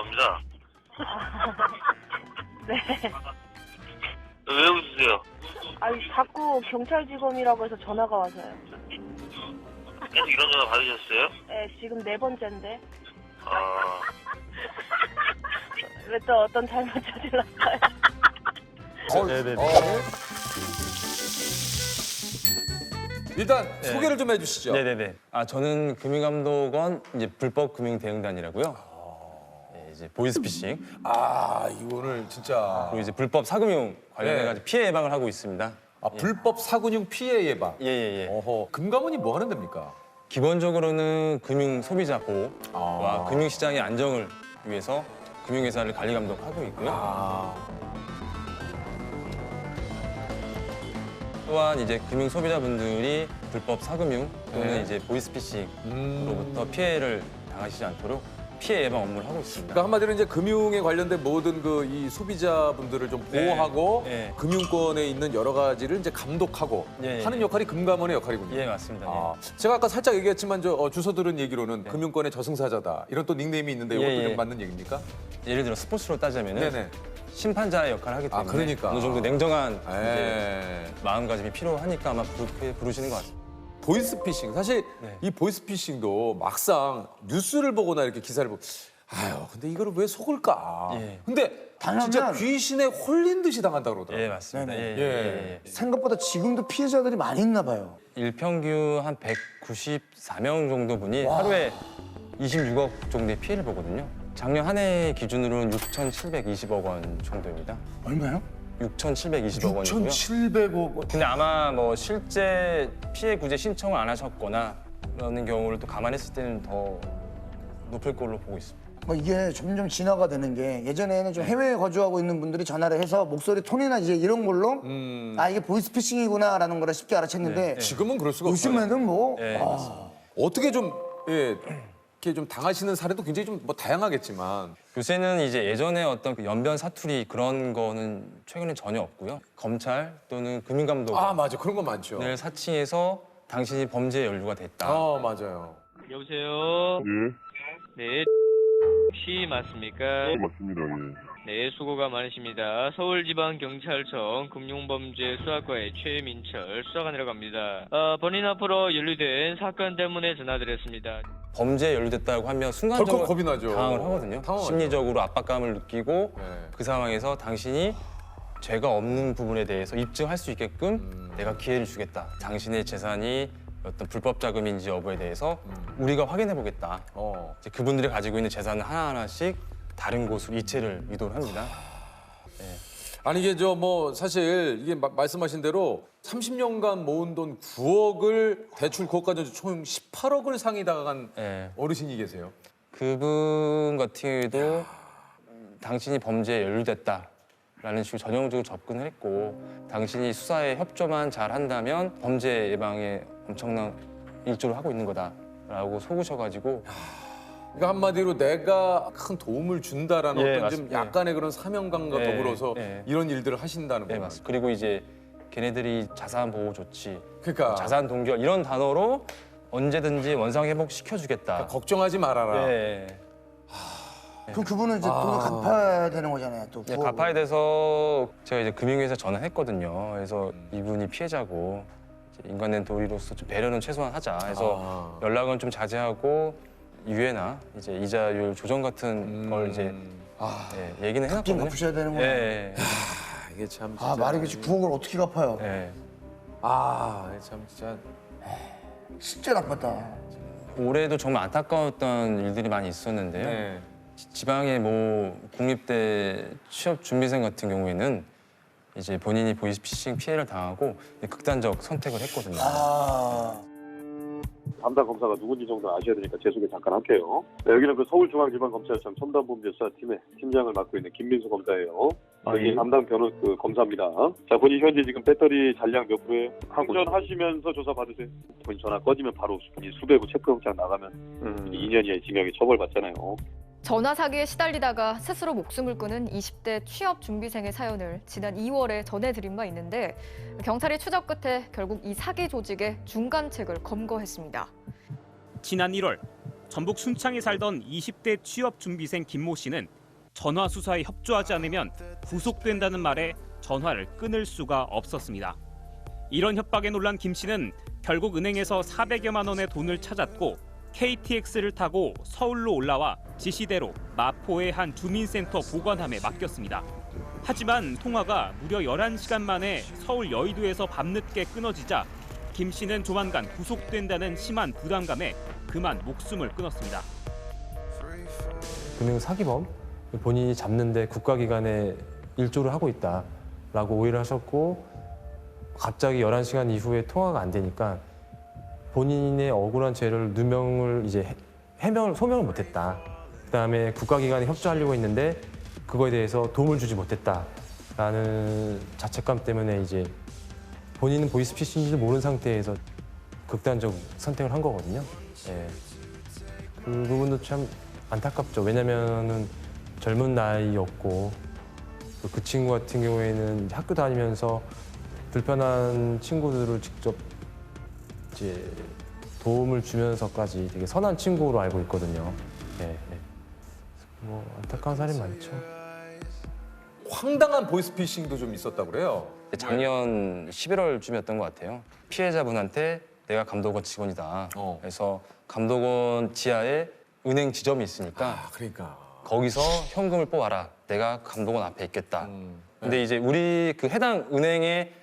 합니다. 네. 왜 웃으세요? 아니, 자꾸 경찰 직원이라고 해서 전화가 와서요. 계속 이런 전화 받으셨어요? 네, 지금 4번째인데. 아, 왜 또 어떤 잘못 저질렀어요? 네네. 일단 네. 소개를 좀 해주시죠. 네네네. 저는 금융감독원 이제 불법 금융대응단이라고요. 네, 이제 보이스피싱 이거는 진짜 그리고 이제 불법 사금융 관련해가지고 피해 예방을 하고 있습니다. 불법 사근육 피해 예방. 예예예. 어허, 금감원이 뭐 하는 데입니까? 기본적으로는 금융 소비자 보호와 금융시장의 안정을 위해서 금융회사를 관리 감독하고 있고요. 또한 이제 금융 소비자분들이 불법 사금융 또는 이제 보이스피싱으로부터 피해를 당하시지 않도록 피해 예방 업무를 하고 있습니다. 그러니까 한마디로 이제 금융에 관련된 모든 그 이 소비자분들을 좀 보호하고 네. 금융권에 있는 여러 가지를 이제 감독하고 예, 하는 예. 역할이 금감원의 역할이군요. 예 맞습니다. 제가 아까 살짝 얘기했지만 주소 들은 얘기로는 금융권의 저승사자다 이런 또 닉네임이 있는데 이것도 예, 예. 좀 맞는 얘기입니까? 예를 들어 스포츠로 따자면은 네네. 심판자의 역할을 하기 때문에 그러니까. 어느 정도 냉정한 이제 에. 마음가짐이 필요하니까 아마 그렇게 부르시는 것 같습니다. 보이스피싱 사실 네. 이 보이스피싱도 막상 뉴스를 보거나 이렇게 기사를 보고 근데 이거를 왜 속을까? 예. 근데 진짜 당하면- 귀신에 홀린 듯이 당한다고 그러더라고요. 예 맞습니다. 네네. 예. 생각보다 지금도 피해자들이 많이 있나 봐요. 일평균 한 194명 정도 분이 하루에 26억 정도의 피해를 보거든요. 작년 한 해 기준으로는 6,720억 원 정도입니다. 얼마요? 6,720억 원이고요. 6,700억 원. 근데 아마 뭐 실제 피해 구제 신청을 안 하셨거나 그러는 경우를 또 감안했을 때는 더 높을 걸로 보고 있습니다. 뭐 이게 점점 진화가 되는 게 예전에는 좀 해외에 거주하고 있는 분들이 전화를 해서 목소리 톤이나 이제 이런 걸로 이게 보이스피싱이구나라는 걸 쉽게 알아챘는데 지금은 그럴 수가 없어요. 요즘에는 뭐 네, 어떻게 좀 이렇게 좀 당하시는 사례도 굉장히 좀 뭐 다양하겠지만 요새는 이제 예전에 어떤 그 연변 사투리 그런 거는 최근에 전혀 없고요. 검찰 또는 금융감독원을 맞아 그런 거 많죠. 사칭해서 당신이 범죄에 연루가 됐다. 맞아요. 여보세요? 예, 네, 혹시 맞습니까? 맞습니다. 예. 네, 수고가 많으십니다. 서울지방경찰청 금융범죄 수사과의 최민철 수사관이라고 합니다. 본인 앞으로 연루된 사건 때문에 전화드렸습니다. 범죄에 연루됐다고 하면 덜컥 순간적으로 겁이 나죠. 당황을 하거든요. 당황하죠. 심리적으로 압박감을 느끼고 네. 그 상황에서 당신이 죄가 없는 부분에 대해서 입증할 수 있게끔 내가 기회를 주겠다. 당신의 재산이 어떤 불법 자금인지 여부에 대해서 우리가 확인해 보겠다. 이제 그분들이 가지고 있는 재산을 하나하나씩 다른 곳으로 이체를 유도를 합니다. 아니 이게 사실 이게 말씀하신 대로 30년간 모은 돈 9억을 대출 그것까지 총 18억을 상이 당한 예. 어르신이 계세요. 그분 같은 경우도 당신이 범죄에 연루됐다라는 식으로 전형적으로 접근을 했고 당신이 수사에 협조만 잘 한다면 범죄 예방에 엄청난 일조를 하고 있는 거다라고 속으셔가지고 그러니까 한마디로 내가 큰 도움을 준다라는 예, 어떤 좀 맞습니다. 약간의 그런 사명감과 예, 더불어서 예. 이런 일들을 하신다는 네 거예요. 맞습니다. 그리고 이제 걔네들이 자산 보호 조치, 그러니까 자산 동결 이런 단어로 언제든지 원상 회복 시켜주겠다. 걱정하지 말아라. 네. 그럼 그분은 이제 돈을 갚아야 되는 거잖아요. 또 네, 구억을. 갚아야 돼서 제가 이제 금융회사 전화했거든요. 그래서 이분이 피해자고 이제 인간된 도리로서 좀 배려는 최소한 하자. 해서 연락은 좀 자제하고 유예나 이제 이자율 조정 같은 걸 이제 얘기는 갚긴 해놨거든요. 갚으셔야 되는구나. 예. 이게 참 진짜. 말이겠지 9억을 어떻게 갚아요? 예. 참 진짜. 진짜 나빴다. 올해도 정말 안타까웠던 일들이 많이 있었는데요. 네. 지방의 뭐 국립대 취업 준비생 같은 경우에는 이제 본인이 보이스피싱 피해를 당하고 극단적 선택을 했거든요. 담당 검사가 누군지 정도 아셔야 되니까 제 소개 잠깐 할게요. 네, 여기는 그 서울중앙지방검찰청 첨단범죄수사팀의 팀장을 맡고 있는 김민수 검사예요. 여기 담당 검사입니다. 자, 본인 현재 지금 배터리 잔량 몇 프로예요? 운전하시면서 조사 받으세요. 본인 전화 꺼지면 바로 본인 수배구 체크영장 나가면 2년 이하의 징역에 처벌받잖아요. 전화 사기에 시달리다가 스스로 목숨을 끊은 20대 취업 준비생의 사연을 지난 2월에 전해드린 바 있는데 경찰이 추적 끝에 결국 이 사기 조직의 중간책을 검거했습니다. 지난 1월 전북 순창에 살던 20대 취업 준비생 김모 씨는 전화 수사에 협조하지 않으면 구속된다는 말에 전화를 끊을 수가 없었습니다. 이런 협박에 놀란 김 씨는 결국 은행에서 400여만 원의 돈을 찾았고 KTX를 타고 서울로 올라와 지시대로 마포의 한 주민센터 보관함에 맡겼습니다. 하지만 통화가 무려 11시간 만에 서울 여의도에서 밤늦게 끊어지자 김 씨는 조만간 구속된다는 심한 부담감에 그만 목숨을 끊었습니다. 금융 사기범 본인이 잡는데 국가기관에 일조를 하고 있다라고 오해를 하셨고 갑자기 11시간 이후에 통화가 안 되니까 본인의 억울한 죄를 누명을 이제 소명을 못했다. 그다음에 국가기관에 협조하려고 했는데 그거에 대해서 도움을 주지 못했다라는 자책감 때문에 이제 본인은 보이스피싱인지도 모르는 상태에서 극단적 선택을 한 거거든요. 예. 그 부분도 참 안타깝죠. 왜냐면은 젊은 나이였고 그 친구 같은 경우에는 학교 다니면서 불편한 친구들을 직접 이제 도움을 주면서까지 되게 선한 친구로 알고 있거든요. 예, 예. 뭐 안타까운 사람이 많죠. 황당한 보이스피싱도 좀 있었다고 그래요. 작년 11월쯤이었던 것 같아요. 피해자분한테 내가 감독원 직원이다. 그래서 감독원 지하에 은행 지점이 있으니까 그러니까. 거기서 현금을 뽑아라. 내가 감독원 앞에 있겠다. 근데 이제 우리 그 해당 은행의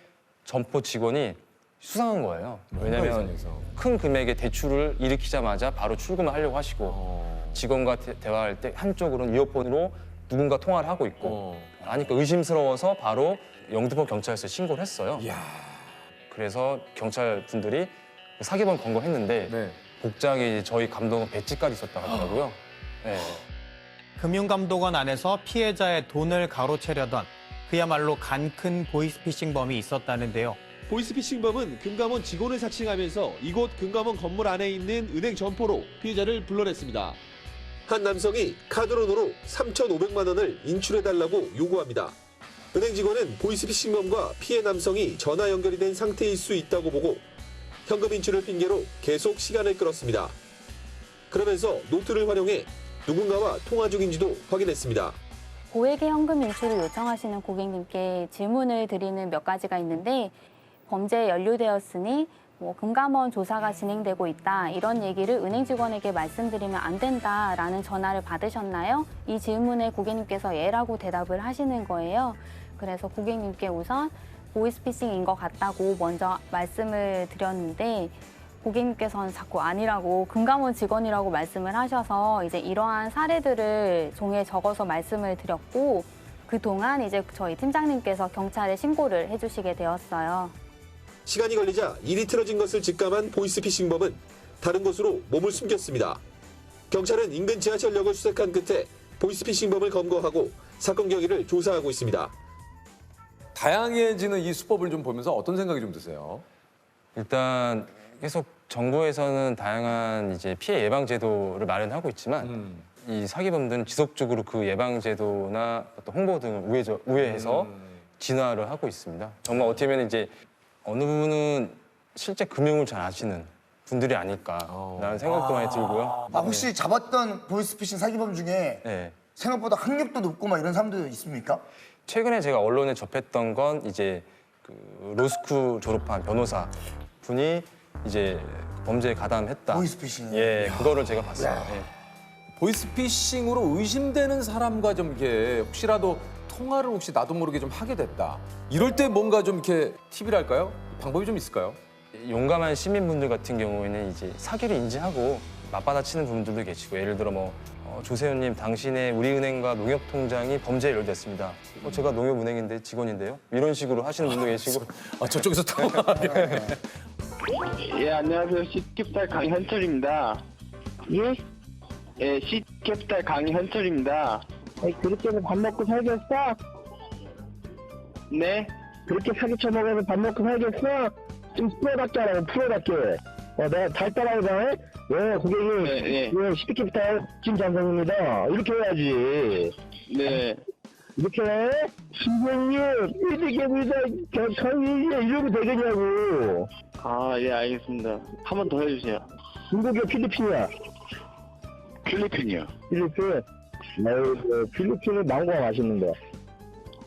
점포 직원이 수상한 거예요. 왜냐면 큰 금액의 대출을 일으키자마자 바로 출금을 하려고 하시고 직원과 대화할 때 한쪽으로는 이어폰으로 누군가 통화를 하고 있고 하니까 의심스러워서 바로 영등포 경찰서에 신고를 했어요. 그래서 경찰 분들이 사기범 검거했는데 복장에 이제 저희 감독원 배지까지 있었다고 하더라고요. 네. 금융감독원 안에서 피해자의 돈을 가로채려던 그야말로 간큰 보이스피싱범이 있었다는데요. 보이스피싱범은 금감원 직원을 사칭하면서 이곳 금감원 건물 안에 있는 은행 점포로 피해자를 불러냈습니다. 한 남성이 카드론으로 3,500만 원을 인출해달라고 요구합니다. 은행 직원은 보이스피싱범과 피해 남성이 전화 연결이 된 상태일 수 있다고 보고 현금 인출을 핑계로 계속 시간을 끌었습니다. 그러면서 노트를 활용해 누군가와 통화 중인지도 확인했습니다. 고액의 현금 인출을 요청하시는 고객님께 질문을 드리는 몇 가지가 있는데 범죄에 연루되었으니 금감원 조사가 진행되고 있다. 이런 얘기를 은행 직원에게 말씀드리면 안 된다라는 전화를 받으셨나요? 이 질문에 고객님께서 예라고 대답을 하시는 거예요. 그래서 고객님께 우선 보이스피싱인 것 같다고 먼저 말씀을 드렸는데 고객님께서는 자꾸 아니라고 금감원 직원이라고 말씀을 하셔서 이제 이러한 사례들을 종이에 적어서 말씀을 드렸고 그동안 이제 저희 팀장님께서 경찰에 신고를 해주시게 되었어요. 시간이 걸리자 일이 틀어진 것을 직감한 보이스피싱범은 다른 곳으로 몸을 숨겼습니다. 경찰은 인근 지하철역을 수색한 끝에 보이스피싱범을 검거하고 사건 경위를 조사하고 있습니다. 다양해지는 이 수법을 좀 보면서 어떤 생각이 좀 드세요? 일단 계속 정부에서는 다양한 이제 피해 예방 제도를 마련하고 있지만 이 사기범들은 지속적으로 그 예방 제도나 어떤 홍보 등을 우회해서 진화를 하고 있습니다. 정말 어떻게 보면 이제 어느 부분은 실제 금융을 잘 아시는 분들이 아닐까라는 생각도 많이 들고요. 혹시 잡았던 보이스피싱 사기범 중에 네. 생각보다 학력도 높고 막 이런 사람도 있습니까? 최근에 제가 언론에 접했던 건 이제 그 로스쿨 졸업한 변호사 분이 이제 범죄에 가담했다. 보이스피싱. 예, 그거를 제가 봤어요. 예. 보이스피싱으로 의심되는 사람과 좀 이렇게 혹시라도 통화를 혹시 나도 모르게 좀 하게 됐다. 이럴 때 뭔가 좀 이렇게 팁이랄까요? 방법이 좀 있을까요? 용감한 시민분들 같은 경우에는 이제 사기를 인지하고 맞받아치는 분들도 계시고 예를 들어 조세호님 당신의 우리은행과 농협통장이 범죄에 연루됐습니다. 제가 농협은행인데 직원인데요. 이런 식으로 하시는 분도 계시고. 저쪽에서 통화. 예, 안녕하세요. C캐피탈 강현철입니다. 예? 예, C캐피탈 강현철입니다. 그렇게 해서 밥 먹고 살겠어? 네? 그렇게 사기 쳐먹어서 밥 먹고 살겠어? 좀 프로답게 하라고, 프로답게. 내가 달달하다, 예, 고객님. 네. 예, C캐피탈 김장성입니다. 이렇게 해야지. 네. 이렇게 해? 선생님, 이렇게 이러면 되겠냐고. 아, 예, 알겠습니다. 한 번 더 해주세요. 중국이야, 필리핀이야? 필리핀이요. 필리핀? 필리핀은 망고가 맛있는데.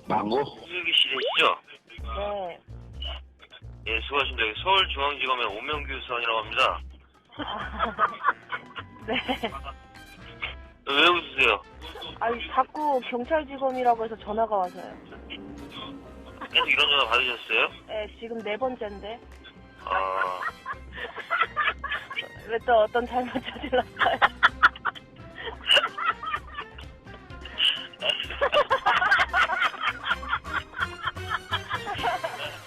망고? 수유기 씨 되시죠? 네. 예, 수고하십니다. 여기 서울중앙지검의 오명규 수원이라고 합니다. 네. 왜 웃으세요? 아니, 자꾸 경찰직원이라고 해서 전화가 와서요. 계속 이런 전화 받으셨어요? 네, 지금 4번째인데. 아, 왜 또 어떤 잘못 저질렀어요?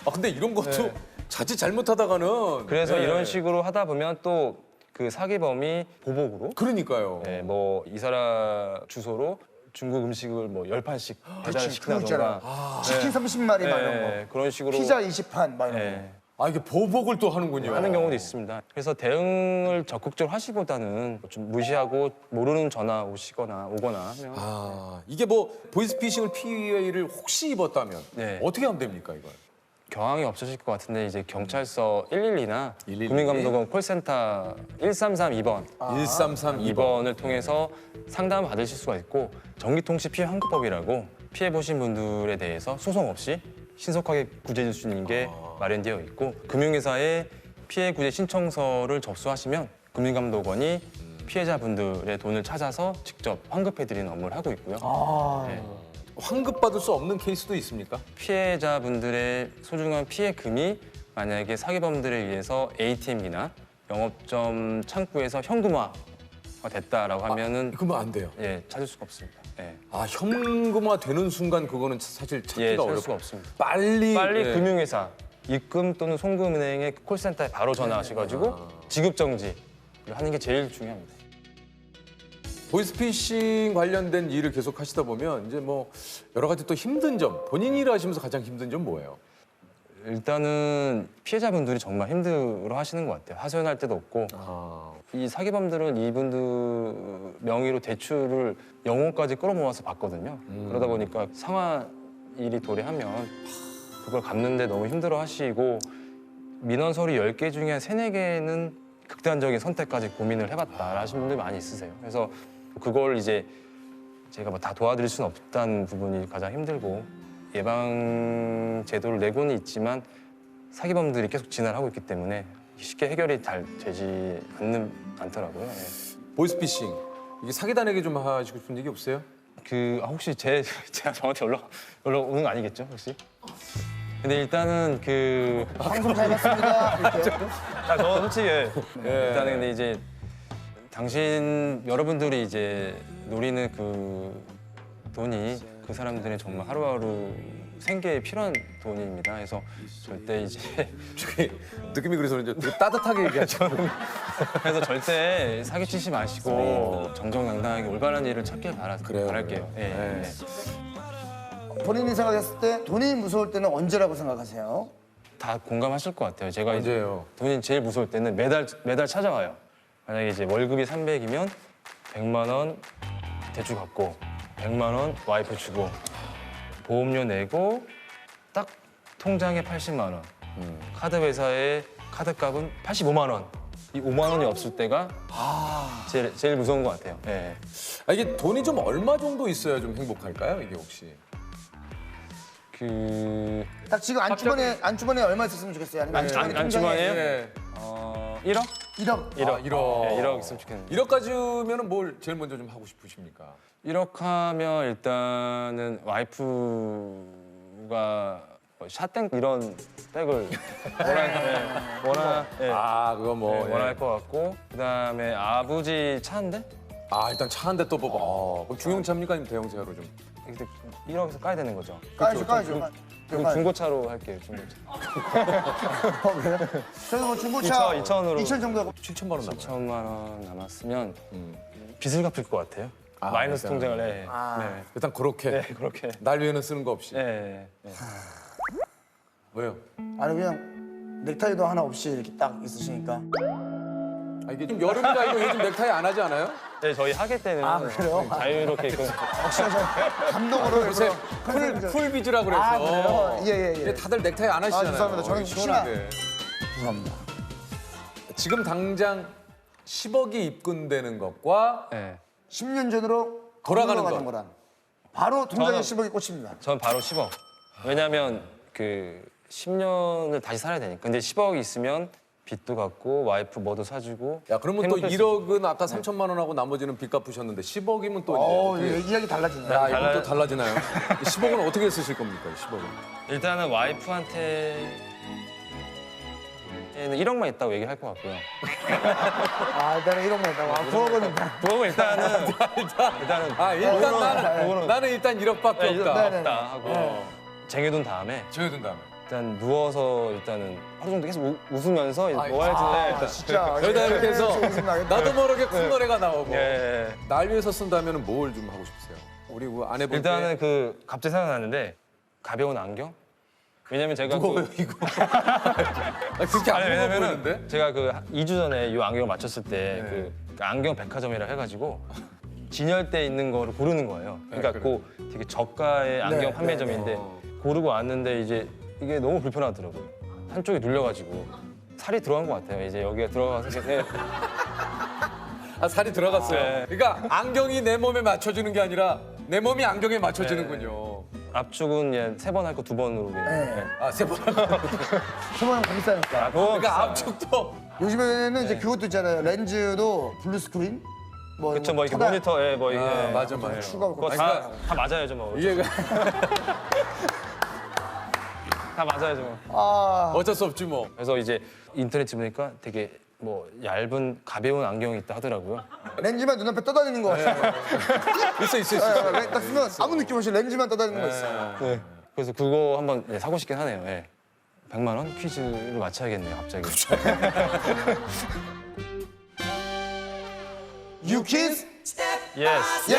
아 근데 이런 것도 자칫 잘못하다가는 그래서 네. 이런 식으로 하다 보면 또 그 사기범이 보복으로 그러니까요. 네, 뭐 이사라 주소로 중국 음식을 뭐 10판씩 배달시킨다던가 치킨 30마리 막 이런 거. 그런 식으로 피자 20판 막 이런 네, 아 이게 보복을 또 하는군요. 하는 경우도 있습니다. 그래서 대응을 적극적으로 하시보다는 좀 무시하고 모르는 전화 오거나 하면 아 이게 뭐 보이스피싱을 피해를 혹시 입었다면 네. 어떻게 하면 됩니까 이걸? 경황이 없으실 것 같은데 이제 경찰서 112나 112? 국민감독원 콜센터 1332번 1332번 2번을 통해서 상담을 받으실 수가 있고 전기통신 피해 환급법이라고 피해 보신 분들에 대해서 소송 없이 신속하게 구제해 줄 수 있는 게 마련되어 있고 금융회사에 피해 구제 신청서를 접수하시면 국민감독원이 피해자분들의 돈을 찾아서 직접 환급해 드리는 업무를 하고 있고요. 네. 환급받을 수 없는 케이스도 있습니까? 피해자분들의 소중한 피해금이 만약에 사기범들에 의해서 ATM이나 영업점 창구에서 현금화가 됐다라고 하면은 그러면 안 돼요. 예, 찾을 수가 없습니다. 예. 아 현금화 되는 순간 그거는 사실 찾기가 예, 찾을 어렵고 수가 없습니다. 빨리 예. 금융회사 입금 또는 송금은행의 콜센터에 바로 전화하셔가지고 지급 정지를 하는 게 제일 중요합니다. 보이스피싱 관련된 일을 계속 하시다 보면 이제 뭐 여러 가지 또 힘든 점, 본인 일을 하시면서 가장 힘든 점 뭐예요? 일단은 피해자분들이 정말 힘들어 하시는 것 같아요. 하소연할 데도 없고 이 사기범들은 이분들 명의로 대출을 영혼까지 끌어모아서 받거든요. 그러다 보니까 상환일이 도래하면 그걸 갚는데 너무 힘들어 하시고 민원 서류 10개 중에 한 3, 4개는 극단적인 선택까지 고민을 해봤다 하시는 분들이 많이 있으세요. 그래서 그걸 이제 제가 뭐 다 도와드릴 수는 없다는 부분이 가장 힘들고 예방 제도를 내고는 있지만 사기범들이 계속 진화를 하고 있기 때문에 쉽게 해결이 잘 되지 않더라고요. 예. 보이스피싱 이게 사기단에게 좀 하시고 싶은 얘기 없어요? 혹시 제가 저한테 연락 오는 거 아니겠죠 혹시? 근데 일단은 방송 잘 봤습니다. 이렇게. 저는 솔직히 일단은 근데 이제 여러분들이 이제 노리는 그 돈이 그 사람들의 정말 하루하루 생계에 필요한 돈입니다. 그래서 절대 이제 느낌이 그래서 이제 되게 따뜻하게 얘기하죠. 그래서 절대 사기치지 마시고 정정당당하게 올바른 일을 찾길 바랄게요. 예. 본인이 생각했을 때 돈이 무서울 때는 언제라고 생각하세요? 다 공감하실 것 같아요. 제가 이제 언제요? 돈이 제일 무서울 때는 매달 찾아와요. 만약에 이제 월급이 300이면 100만 원 대출 갚고 100만 원 와이프 주고 보험료 내고 딱 통장에 80만 원. 카드 회사에 카드값은 85만 원. 이 5만 원이 없을 때가 제일 무서운 것 같아요. 네. 이게 돈이 좀 얼마 정도 있어야 좀 행복할까요? 이게 혹시? 딱 지금 안주머니에 얼마 있었으면 좋겠어요? 아니면 안주머니에요? 네. 1억? 1억. 1억. 네, 1억 있으면 좋겠는데. 1억 가지면은 뭘 제일 먼저 좀 하고 싶으십니까? 1억 하면 일단은 와이프가 샷땡 이런 백을 원할 것 같고 그다음에 아버지 차인데? 일단 차 한 대 또 뽑아. 그럼 중형차입니까 아니면 대형차로 좀? 1억에서 까야 되는 거죠. 까야죠. 그럼 중고차로 할게요. 중고차. 그래요? 저는 뭐 중고차 2천으로 2천 정도 7천만 원 남아요. 7천만 원 남았으면 빚을 갚을 것 같아요. 마이너스 일단. 통장을 네. 일단 그렇게. 네, 그렇게. 날 위해는 쓰는 거 없이. 네. 왜요? 아니 그냥 넥타이도 하나 없이 이렇게 딱 있으시니까. 이게 좀 여름이라 이거 요즘 넥타이 안 하지 않아요? 네, 저희 하객 때는 그래요? 자유롭게 입고 감동으로 요새 쿨비즈라 그래서. 그래요? 예. 근데 다들 넥타이 안 하시잖아요. 죄송합니다. 저는 시원하게. 죄송합니다. 지금 당장 10억이 입금되는 것과 네. 10년 전으로 돌아가는 가는 것. 거란. 바로 통장에 저는- 10억이 꽂힙니다. 전 바로 10억. 왜냐면 그 10년을 다시 살아야 되니까. 근데 10억이 있으면 빚도 갚고 와이프 뭐도 사주고. 야, 그러면 또 행복할 수 1억은 아까 3천만 원하고 나머지는 빚 갚으셨는데 10억이면 또 이제 어떻게- 이야기 달라지네. 야, 이건 또 달라지나요? 10억은 어떻게 쓰실 겁니까? 10억은. 일단은 와이프한테 는 1억만 있다고 얘기할 것 같고요. 일단은 1억만 있다고. 9억은 일단. 9억은 일단은 일단 나는 일단 1억밖에 없다. 없다 하고 쟁여둔 다음에 쟁여둔 다음에 일단 누워서 일단은 하루 정도 계속 웃으면서 뭐 할지 진짜. 여기다 이렇게 해서 웃음 나겠다. 나도 모르게 큰 노래가 나오고 예. 날 위해서 쓴다면 뭘 좀 하고 싶으세요? 우리 그 아내분 일단은 그 갑자기 생각났는데 가벼운 안경? 왜냐면 제가 무거워요, 이거. 그렇게 안 무거워 왜냐면은 보이는데? 제가 그 2주 전에 이 안경을 맞췄을 때 그 안경 백화점이라 해가지고 진열대 있는 거를 고르는 거예요. 그러니까 그 되게 저가의 안경 판매점인데 고르고 왔는데 이제 이게 너무 불편하더라고요. 한쪽이 눌려가지고 살이 들어간 것 같아요. 이제 여기가 들어가서 살이 들어갔어요. 네. 그러니까 안경이 내 몸에 맞춰주는 게 아니라 내 몸이 안경에 맞춰지는군요. 압축은 3번 할 거 2번으로 그냥. 아, 3번 할 거. 3번은 더 비싸니까. 그러니까 압축도. 요즘에는 이제 그것도 있잖아요. 렌즈도 블루 스크린. 그렇죠, 뭐 이렇게 차단. 모니터, 뭐 이게 맞아. 추가하고. 그거 다 맞아야죠, 뭐. 이게 다 맞아야죠, 뭐. 어쩔 수 없지 뭐. 그래서 이제 인터넷 보니까 되게 뭐 얇은 가벼운 안경이 있다 하더라고요. 렌즈만 눈앞에 떠다니는 거 같아요. 있어. 딱 쓰면 아무 느낌 없이 렌즈만 떠다니는 거 있어요. 네. 그래서 그거 한번 사고 싶긴 하네요. 예. 100만 원 퀴즈를 맞춰야겠네요, 갑자기. 유키즈? 예스.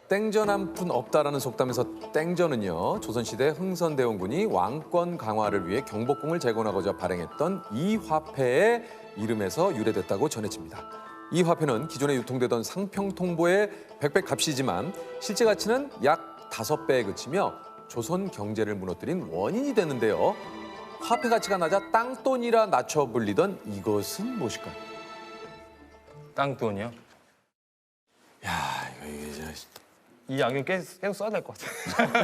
땡전 한 푼 없다라는 속담에서 땡전은요, 조선시대 흥선대원군이 왕권 강화를 위해 경복궁을 재건하고자 발행했던 이 화폐의 이름에서 유래됐다고 전해집니다. 이 화폐는 기존에 유통되던 상평통보의 100배 값이지만 실제 가치는 약 5배에 그치며 조선 경제를 무너뜨린 원인이 되는데요. 화폐 가치가 낮아 땅돈이라 낮춰 불리던 이것은 무엇일까요? 땅돈이요? 야, 이거 이제 이 안경 계속 써야 될 것 같아요.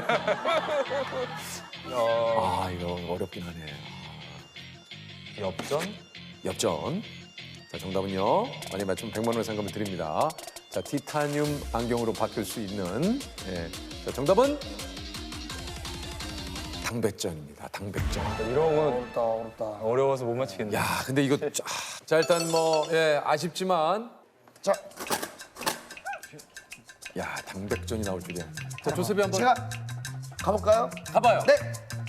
이거 어렵긴 하네. 엽전? 자, 정답은요. 많이 맞추면 100만 원의 상금을 드립니다. 자, 티타늄 안경으로 바뀔 수 있는. 자, 정답은 당백전입니다. 당백전. 이런 거 어렵다. 어려워서 못 맞히겠네요. 야, 근데 이거 자, 일단 뭐 아쉽지만 자, 야, 당백전이 나올 줄이야. 자, 조셉이 한번 제가 가볼까요? 가봐요. 네.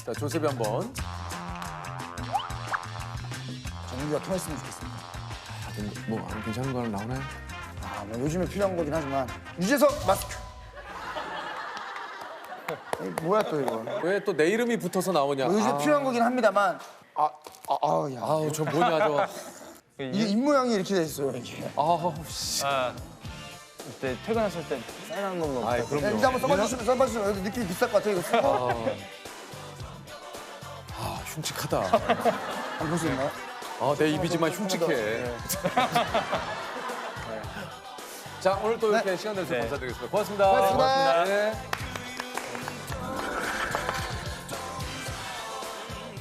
자, 조셉이 한번. 정리가 통했으면 좋겠습니다. 뭐 괜찮은 거 하나 나오나요? 뭐 요즘에 필요한 거긴 하지만 유재석 마스크. 뭐야 또 이거? 왜 또 내 이름이 붙어서 나오냐? 뭐 요즘 필요한 거긴 합니다만. 야. 아우, 저 뭐냐, 저. 이게 입 모양이 이렇게 돼 있어요. 이게. 씨. 그때 퇴근하실 때 쌀한 번만. 그럼요. 이제 한번 써봐주시면 여기 느낌이 비쌀 것 같아요. 이거 쓰고. 흉측하다. 한번 볼 수 있나요? 내 입이지만 흉측해. 자, 오늘 또 이렇게 시간 내주셔서 감사드리겠습니다. 고맙습니다. 고맙습니다. 네.